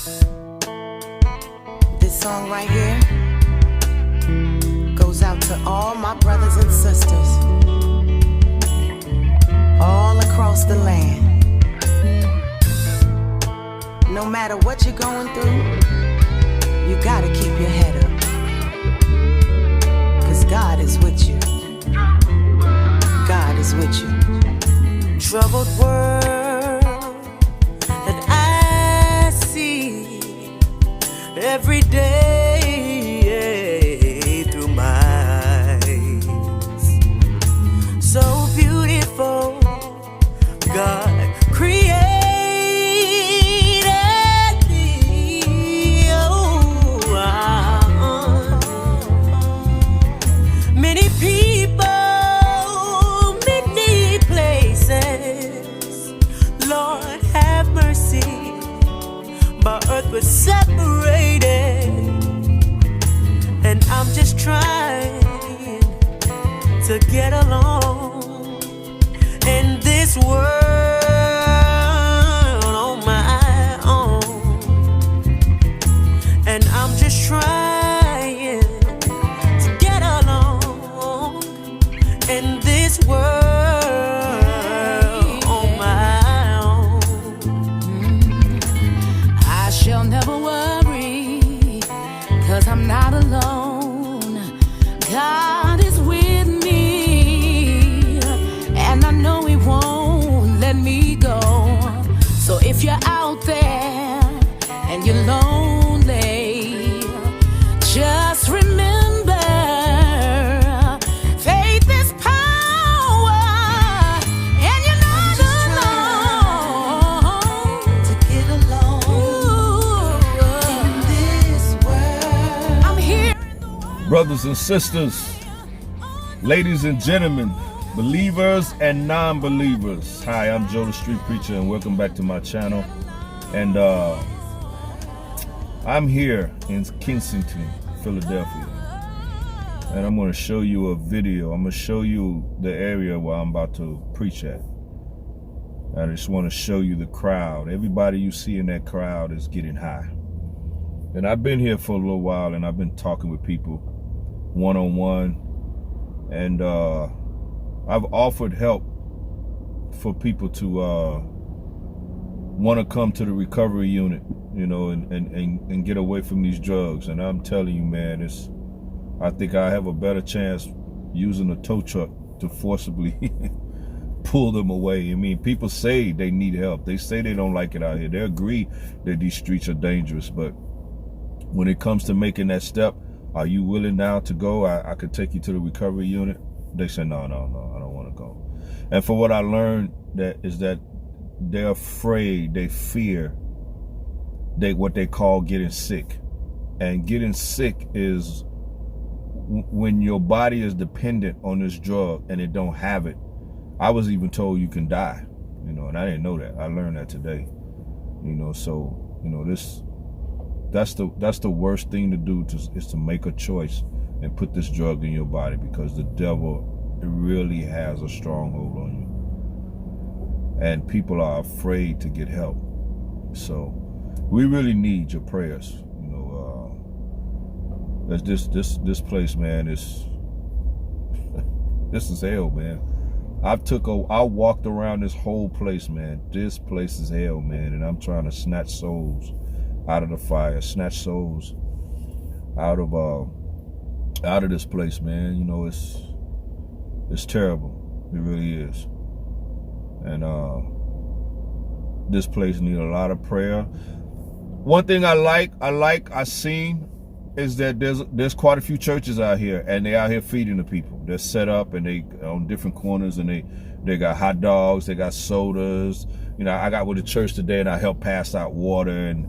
This song right here goes out to all my brothers and sisters all across the land. No matter what you're going through, you gotta keep your head up, 'cause God is with you. God is with you. Troubled world that I see every day through my eyes. So beautiful, God created thee. Oh, many people, many places, Lord have mercy, my earth was separated, and I'm just trying to get along in this world on my own, and I'm just trying to get along in this world on my own. I shall never worry, 'cause I'm not alone. God is with me, and I know He won't let me go. So if you're out there and you're lonely, just remember, faith is power, and you're not alone to get along in this world. I'm here. Brothers and sisters, ladies and gentlemen, believers and non-believers. Hi, I'm Joe the Street Preacher, and welcome back to my channel. And I'm here in Kensington, Philadelphia, and I'm going to show you a video. I'm going to show you the area where I'm about to preach at. I just want to show you the crowd. Everybody you see in that crowd is getting high. And I've been here for a little while, and I've been talking with people one-on-one, and I've offered help for people to want to come to the recovery unit, you know, and get away from these drugs. And I'm telling you, man, I think I have a better chance using a tow truck to forcibly pull them away. I mean, people say they need help. They say they don't like it out here. They agree that these streets are dangerous, but when it comes to making that step, are you willing now to go? I could take you to the recovery unit. They say, no, I don't want to go. And for what I learned, is that they're afraid, they fear what they call getting sick. And getting sick is when your body is dependent on this drug and it don't have it. I was even told you can die, you know, and I didn't know that. I learned that today, you know. So, you know, that's the worst thing to do is to make a choice and put this drug in your body, because the devil really has a stronghold on you, and people are afraid to get help. So we really need your prayers. You know, this place, man, is this is hell, man. I walked around this whole place, man. This place is hell, man, and I'm trying to snatch souls out of the fire, snatch souls out of this place, man. You know, it's terrible. It really is. And this place needs a lot of prayer. One thing I seen is that there's quite a few churches out here, and they out here feeding the people. They're set up, and they on different corners, and they got hot dogs, they got sodas. You know, I got with the church today, and I helped pass out water and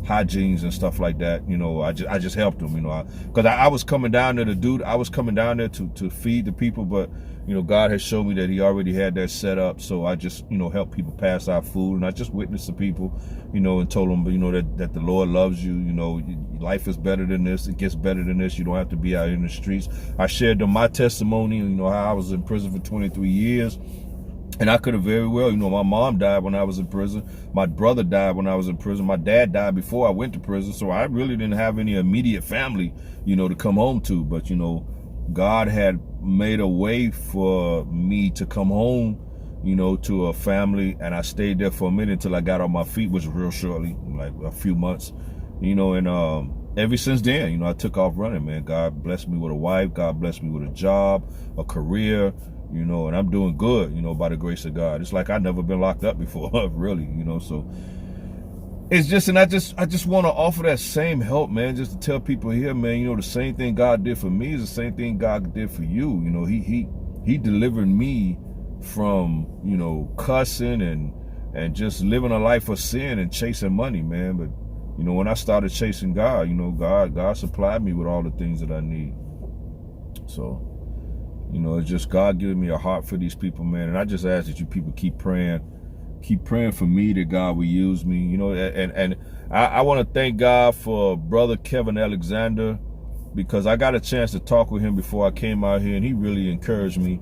hygienes and stuff like that. You know, I just helped them, you know, because I was coming down there to feed the people, but you know, God has shown me that He already had that set up. So I just, you know, helped people pass out food, and I just witnessed to people, you know, and told them, you know, that the Lord loves you. You know, life is better than this. It gets better than this. You don't have to be out in the streets. I shared them my testimony, you know, how I was in prison for 23 years. And I could have very well, my mom died when I was in prison. My brother died when I was in prison. My dad died before I went to prison. So I really didn't have any immediate family, to come home to. But, God had made a way for me to come home, to a family. And I stayed there for a minute until I got on my feet, which was real shortly, like a few months, and ever since then, I took off running, man. God blessed me with a wife. God blessed me with a job, a career, and I'm doing good, by the grace of God. It's like I've never been locked up before, really, so it's just, and I just want to offer that same help, man, just to tell people here, man, the same thing God did for me is the same thing God did for you. He delivered me from, cussing and just living a life of sin and chasing money, man. But, when I started chasing God, God supplied me with all the things that I need. So, it's just God giving me a heart for these people, man. And I just ask that you people keep praying for me, that God will use me, and I want to thank God for Brother Kevin Alexander, because I got a chance to talk with him before I came out here, and he really encouraged me.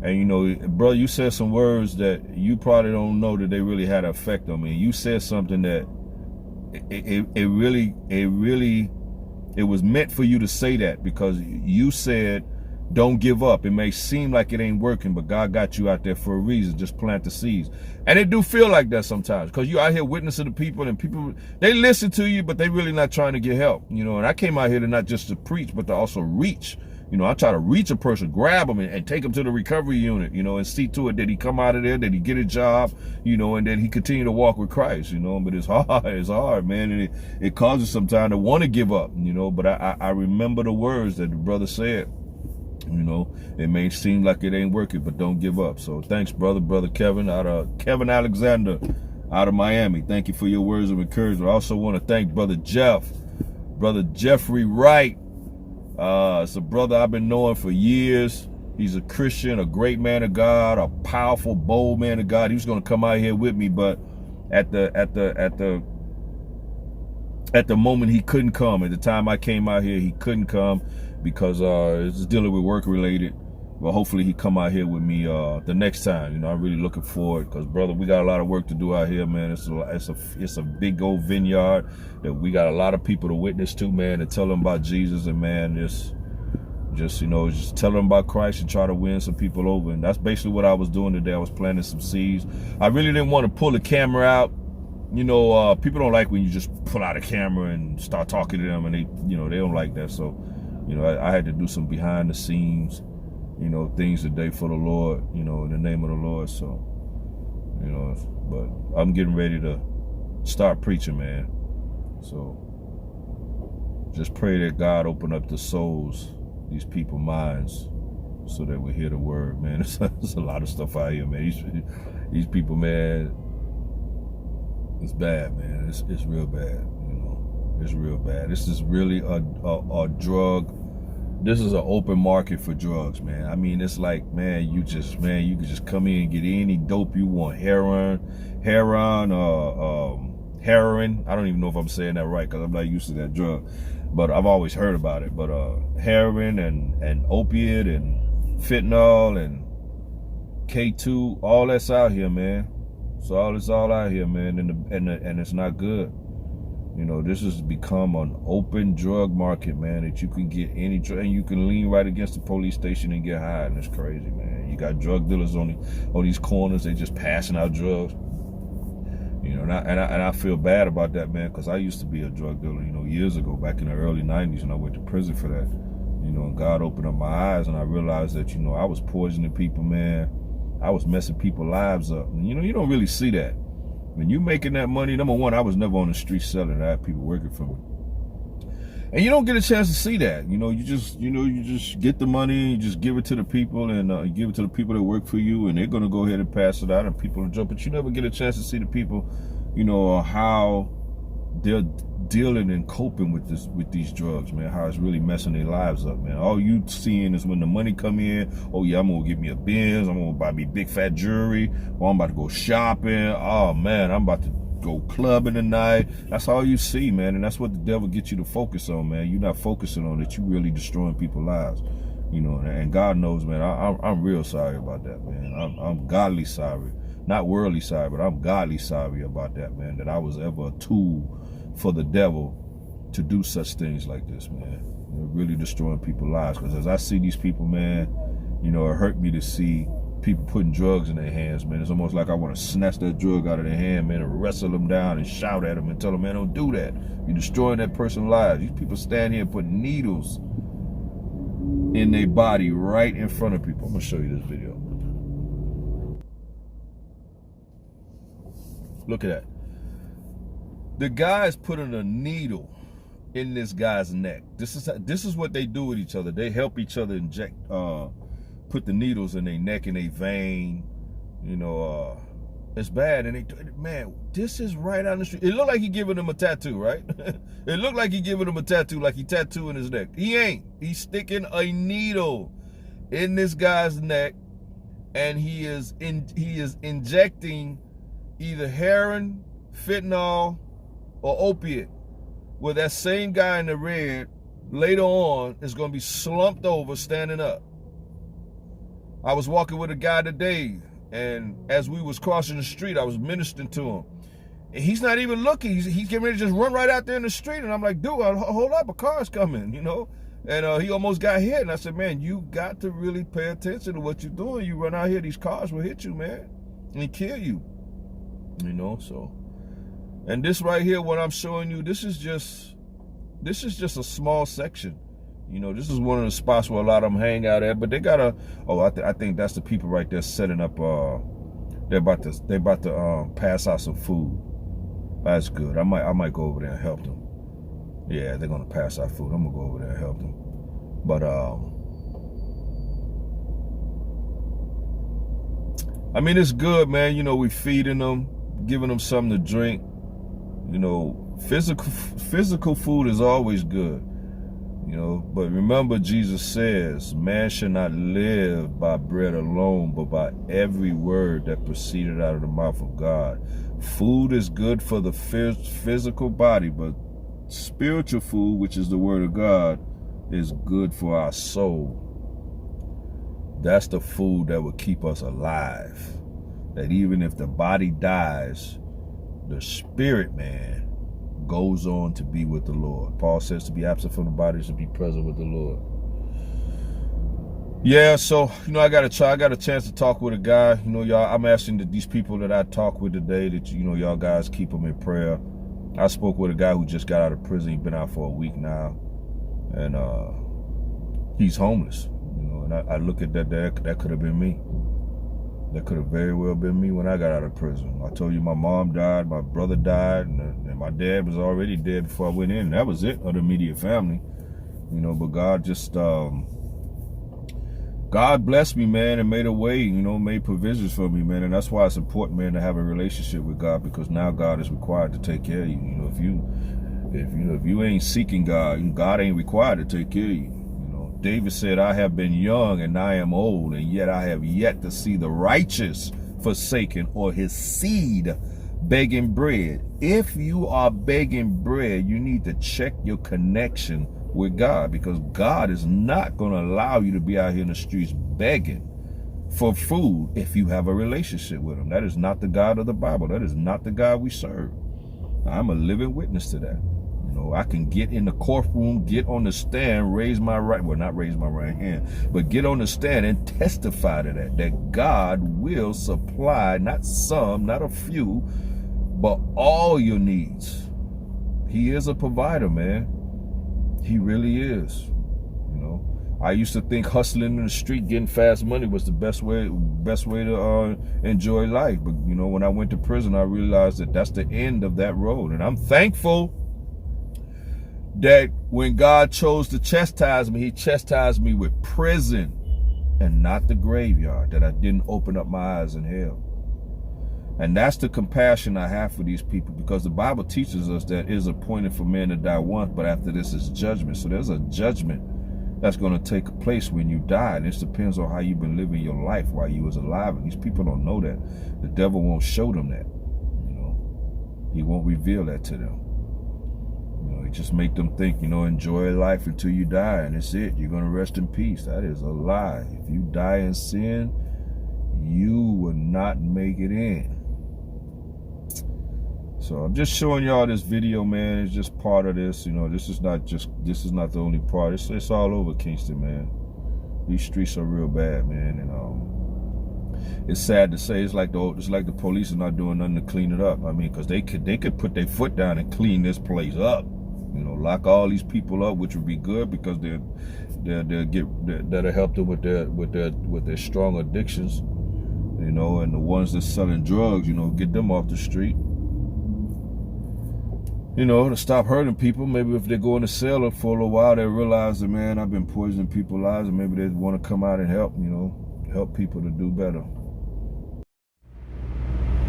And, brother, you said some words that you probably don't know that they really had an effect on me. You said something that it was meant for you to say that, because you said, don't give up. It may seem like it ain't working, but God got you out there for a reason. Just plant the seeds. And it do feel like that sometimes, because you out here witnessing to people, and people, they listen to you, but they really not trying to get help. And I came out here to not just to preach, but to also reach. I try to reach a person, grab them, and take them to the recovery unit, and see to it that he come out of there, that he get a job, and that he continue to walk with Christ, But it's hard, man, and it causes sometimes to want to give up, But I remember the words that the brother said. It may seem like it ain't working, but don't give up. So thanks, brother Kevin Alexander out of Miami. Thank you for your words of encouragement. I also want to thank brother Jeffrey Wright. It's a brother I've been knowing for years. He's a Christian, a great man of God, a powerful, bold man of God. He was going to come out here with me, but at the moment he couldn't come. At the time I came out here, he couldn't come, because it's dealing with work related. But hopefully he come out here with me the next time. I'm really looking forward, because brother, we got a lot of work to do out here, man. It's a big old vineyard that we got a lot of people to witness to, man, and tell them about Jesus, and man, just tell them about Christ and try to win some people over. And that's basically what I was doing today. I was planting some seeds. I really didn't want to pull the camera out. People don't like when you just pull out a camera and start talking to them, and they don't like that. So, I had to do some behind the scenes, things today for the Lord, in the name of the Lord. So, but I'm getting ready to start preaching, man. So just pray that God open up the souls, these people's minds, so that we hear the word, man. There's a lot of stuff out here, man. These people, man, it's bad, man. It's real bad, It's real bad. This is really a drug. This is an open market for drugs, man. I mean, it's like, man, you can just come in and get any dope you want. Heroin, I don't even know if I'm saying that right, because I'm not used to that drug, but I've always heard about it. But heroin and opiate and fentanyl and K2, all that's out here, man. So it's all out here, man, and it's not good. This has become an open drug market, man, that you can get any drug, and you can lean right against the police station and get high, and it's crazy, man. You got drug dealers on these corners, they just passing out drugs. And I feel bad about that, man, because I used to be a drug dealer, years ago, back in the early 90s, and I went to prison for that. And God opened up my eyes, and I realized that, I was poisoning people, man. I was messing people's lives up. And, you don't really see that. When you making that money, number one, I was never on the street selling. I had people working for me. And you don't get a chance to see that. You just get the money, you just give it to the people, and give it to the people that work for you, and they're going to go ahead and pass it out, and people will jump. But you never get a chance to see the people, how they're dealing and coping with these drugs, man, how it's really messing their lives up, man. All you seeing is when the money come in, oh yeah, I'm gonna get me a Benz, I'm gonna buy me big fat jewelry, or I'm about to go shopping, oh man, I'm about to go clubbing tonight. That's all you see, man, and that's what the devil gets you to focus on, man. You're not focusing on it, you really destroying people's lives. You know, and God knows, man, I'm real sorry about that, man. I'm godly sorry. Not worldly sorry, but I'm godly sorry about that, man, that I was ever a tool for the devil to do such things like this, man. Really destroying people's lives. Because as I see these people, man, you know, it hurt me to see people putting drugs in their hands, man. It's almost like I want to snatch that drug out of their hand, man, and wrestle them down and shout at them and tell them, man, don't do that. You're destroying that person's lives. These people stand here and put needles in their body right in front of people. I'm going to show you this video. Look at that. The guy's putting a needle in this guy's neck. This is what they do with each other. They help each other inject, put the needles in their neck and their vein. You know, it's bad. And man, this is right on the street. It looked like he giving him a tattoo, right? It looked like he giving him a tattoo, like he tattooing his neck. He ain't. He's sticking a needle in this guy's neck, and he is injecting either heroin, fentanyl, or opiate. Well, that same guy in the red later on is going to be slumped over, standing up. I was walking with a guy today, and as we was crossing the street, I was ministering to him. And he's not even looking. He's getting ready to just run right out there in the street. And I'm like, dude, hold up, a car's coming, you know? And he almost got hit. And I said, man, you got to really pay attention to what you're doing. You run out here, these cars will hit you, man, and kill you. You know, so. And this right here, what I'm showing you, this is just a small section. You know, this is one of the spots where a lot of them hang out at. But they got I think that's the people right there setting up. They're about to pass out some food. That's good. I might go over there and help them. Yeah, they're gonna pass out food. I'm gonna go over there and help them. But I mean, it's good, man. You know, we feeding them, giving them something to drink. You know, physical food is always good. You know, but remember, Jesus says, man should not live by bread alone, but by every word that proceeded out of the mouth of God. Food is good for the physical body, but spiritual food, which is the word of God, is good for our soul. That's the food that will keep us alive. That even if the body dies, the spirit, man, goes on to be with the Lord. Paul says to be absent from the body is to be present with the Lord. Yeah, so, you know, I got a chance to talk with a guy. You know, y'all, I'm asking that these people that I talk with today that, you know, y'all guys keep them in prayer. I spoke with a guy who just got out of prison. He's been out for a week now. And he's homeless. You know, and I look at that could have been me. That could have very well been me when I got out of prison. I told you my mom died, my brother died, and my dad was already dead before I went in. That was it, of the immediate family. You know, but God just, God blessed me, man, and made a way, you know, made provisions for me, man. And that's why it's important, man, to have a relationship with God, because now God is required to take care of you. You know, if you ain't seeking God, God ain't required to take care of you. David said, I have been young and I am old, and yet I have yet to see the righteous forsaken or his seed begging bread. If you are begging bread, you need to check your connection with God, because God is not going to allow you to be out here in the streets begging for food if you have a relationship with him. That is not the God of the Bible. That is not the God we serve. I'm a living witness to that. I can get in the courtroom, get on the stand, not raise my right hand, but get on the stand and testify to that God will supply not some, not a few, but all your needs. He is a provider, man. He really is. I used to think hustling in the street, getting fast money was the best way to enjoy life. But, when I went to prison, I realized that that's the end of that road. And I'm thankful that when God chose to chastise me, he chastised me with prison and not the graveyard, that I didn't open up my eyes in hell. And that's the compassion I have for these people, because the Bible teaches us that it is appointed for men to die once, but after this is judgment. So there's a judgment that's going to take place when you die. And this depends on how you've been living your life while you was alive. And these people don't know that. The devil won't show them that. He won't reveal that to them. just make them think, you know, enjoy life until you die and it's it. You're going to rest in peace. That is a lie. If you die in sin, you will not make it in. So I'm just showing y'all this video, man. It's just part of this. You know, this is not the only part. It's all over Kingston, man. These streets are real bad, man. And it's sad to say, it's like the police are not doing nothing to clean it up. I mean, because they could put their foot down and clean this place up. You know, lock all these people up, which would be good because that'll help them with their strong addictions. You know, and the ones that's selling drugs, you know, get them off the street. You know, to stop hurting people. Maybe if they go in the cell for a little while, they realize that, man, I've been poisoning people's lives, and maybe they want to come out and help, you know, help people to do better.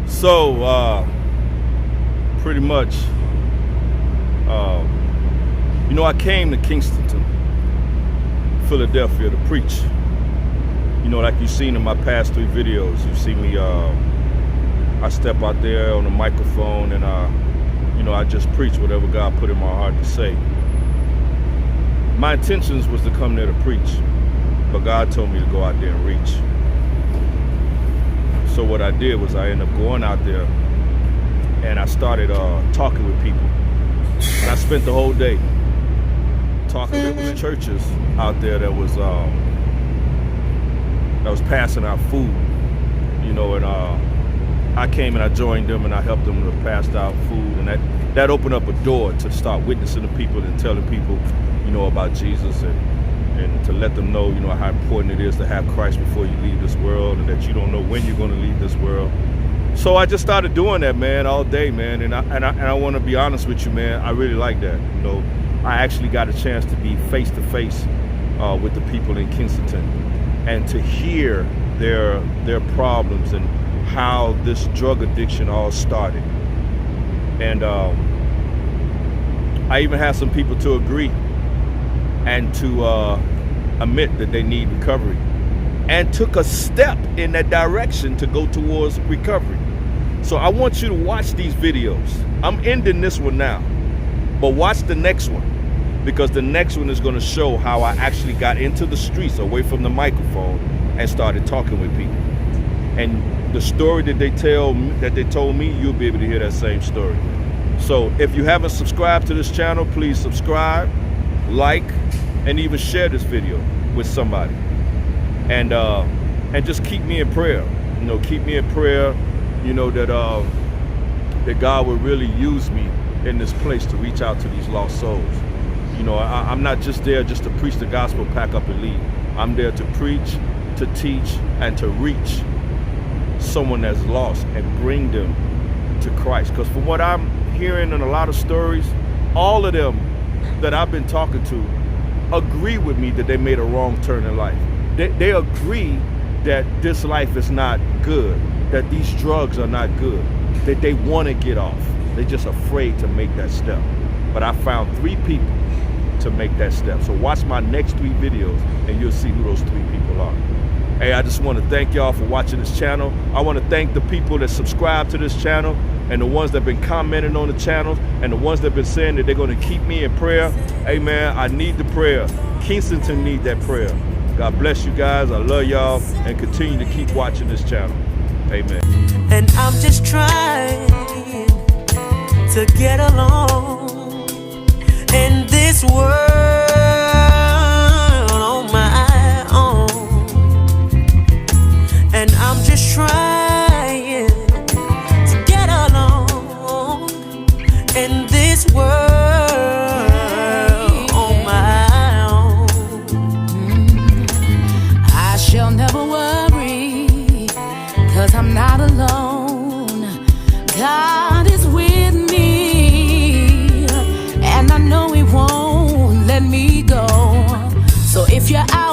So, pretty much, you know, I came to Kensington, Philadelphia to preach. You know, like you've seen in my past 3 videos, you see me, I step out there on the microphone and, you know, I just preach whatever God put in my heart to say. My intentions was to come there to preach, but God told me to go out there and reach. So what I did was I ended up going out there and I started talking with people. And I spent the whole day talking. There was churches out there that was passing out food, you know, and I came and I joined them and I helped them to pass out food, and that opened up a door to start witnessing to people and telling people, you know, about Jesus, and to let them know, you know, how important it is to have Christ before you leave this world, and that you don't know when you're going to leave this world. So I just started doing that, man, all day, man, and I want to be honest with you, man, I really like that. You know, I actually got a chance to be face to face with the people in Kensington and to hear their problems and how this drug addiction all started. And I even had some people to agree and to admit that they need recovery, and took a step in that direction to go towards recovery. So I want you to watch these videos. I'm ending this one now, but watch the next one, because the next one is going to show how I actually got into the streets away from the microphone and started talking with people. And the story that they told me, you'll be able to hear that same story. So if you haven't subscribed to this channel, please subscribe, like, and even share this video with somebody. And just keep me in prayer. You know, keep me in prayer. You know, that God will really use me in this place to reach out to these lost souls. You know, I'm not just there just to preach the gospel, pack up and leave. I'm there to preach, to teach, and to reach someone that's lost and bring them to Christ. Because from what I'm hearing in a lot of stories, all of them that I've been talking to agree with me that they made a wrong turn in life. They agree that this life is not good, that these drugs are not good, that they want to get off. They're just afraid to make that step. But I found 3 people to make that step. So watch my next 3 videos and you'll see who those 3 people are. Hey, I just want to thank y'all for watching this channel. I want to thank the people that subscribe to this channel, and the ones that have been commenting on the channels, and the ones that have been saying that they're going to keep me in prayer. Hey man, I need the prayer. Kensington need that prayer. God bless you guys. I love y'all, and continue to keep watching this channel. Amen. And I'm just trying to get along in this world on my own. And I'm just trying to get along in this world on my own. I shall never worry, 'cause I'm not alone. God is with me, and I know He won't let me go. So if you're out